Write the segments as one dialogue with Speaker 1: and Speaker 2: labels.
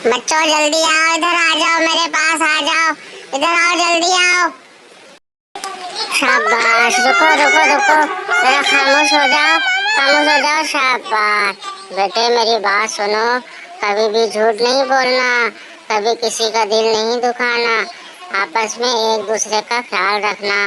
Speaker 1: बच्चों जल्दी आओ, इधर आ जाओ, मेरे पास आ जाओ, इधर आओ, जल्दी आओ। शाबाश, रुको रुको रुको, जरा खामोश हो जाओ, खामोश हो जाओ। शाबाश बेटे, मेरी बात सुनो, कभी भी झूठ नहीं बोलना, कभी किसी का दिल नहीं दुखाना, आपस में एक दूसरे का ख्याल रखना।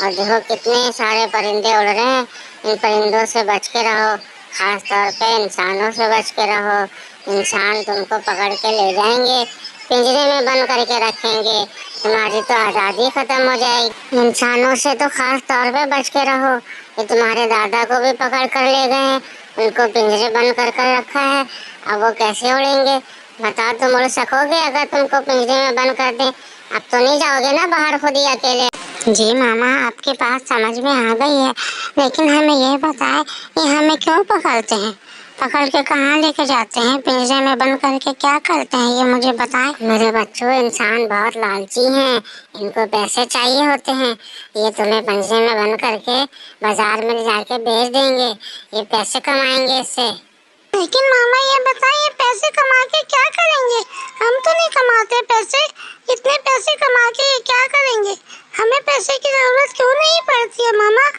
Speaker 1: और देखो कितने सारे परिंदे उड़ रहे हैं, इन परिंदों से बच के रहो, खास तौर पे इंसानों से बच के रहो। इंसान तुमको पकड़ के ले जाएंगे, पिंजरे में बंद करके रखेंगे, तुम्हारी तो आज़ादी खत्म हो जाएगी। इंसानों से तो खास तौर पे बच के रहो, ये तुम्हारे दादा को भी पकड़ कर ले गए हैं, उनको पिंजरे बंद कर रखा है, अब वो कैसे उड़ेंगे बताओ? तुम उड़ सकोगे अगर तुमको पिंजरे में बंद कर दें? अब तो नहीं जाओगे ना बाहर खुद ही अकेले? जी मामा, आपकी बात समझ में आ गई है, लेकिन हमें ये बताएं कि हमें क्यों पकड़ते हैं, पकड़ के कहाँ लेके जाते हैं, पिंजरे में बंद करके क्या करते हैं, ये मुझे बताएं। मेरे बच्चों, इंसान बहुत लालची हैं, इनको पैसे चाहिए होते हैं, ये तुम्हें पिंजरे में बंद करके बाजार में जाके बेच देंगे, ये पैसे कमाएंगे इससे। लेकिन मामा ये बताइए, पैसे कमा के क्या करेंगे? हम तो नहीं कमाते पैसे, इतने पैसे कमा के ये क्या करेंगे? हमें पैसे की जरूरत क्यों नहीं पड़ती है मामा?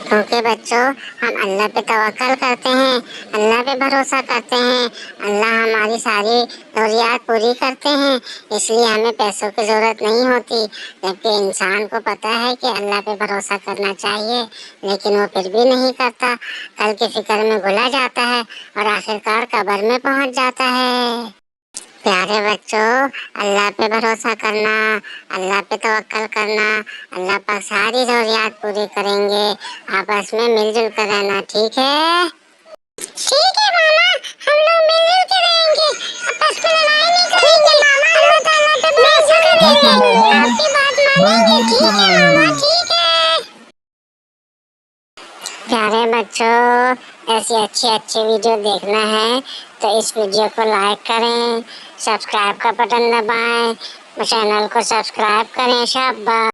Speaker 1: क्योंकि बच्चों, हम अल्लाह पे तवक्कल करते हैं, अल्लाह पे भरोसा करते हैं, अल्लाह हमारी सारी जरूरियात पूरी करते हैं, इसलिए हमें पैसों की जरूरत नहीं होती। जबकि इंसान को पता है कि अल्लाह पे भरोसा करना चाहिए, लेकिन वो फिर भी नहीं करता, कल की फिक्र में घुला जाता है और आखिरकार कब्र में पहुंच जाता है। प्यारे बच्चों, अल्लाह पे भरोसा करना, अल्लाह पे तवक्कल करना, अल्लाह पाक सारी जरूरियात पूरी करेंगे, आपस में मिलजुल कर रहना, ठीक है? ठीक है मामा, हम लोग मिलजुल के रहेंगे, आपस में लड़ाई नहीं करेंगे मामा, अल्लाह ताला पे भरोसा करेंगे, आपकी बात मानेंगे, ठीक है मामा, ठीक है। प्यारे बच्चों, ऐसी अच्छी अच्छी वीडियो देखना है तो इस वीडियो को लाइक करें, सब्सक्राइब का बटन दबाएं, चैनल को सब्सक्राइब करें। शाबाश।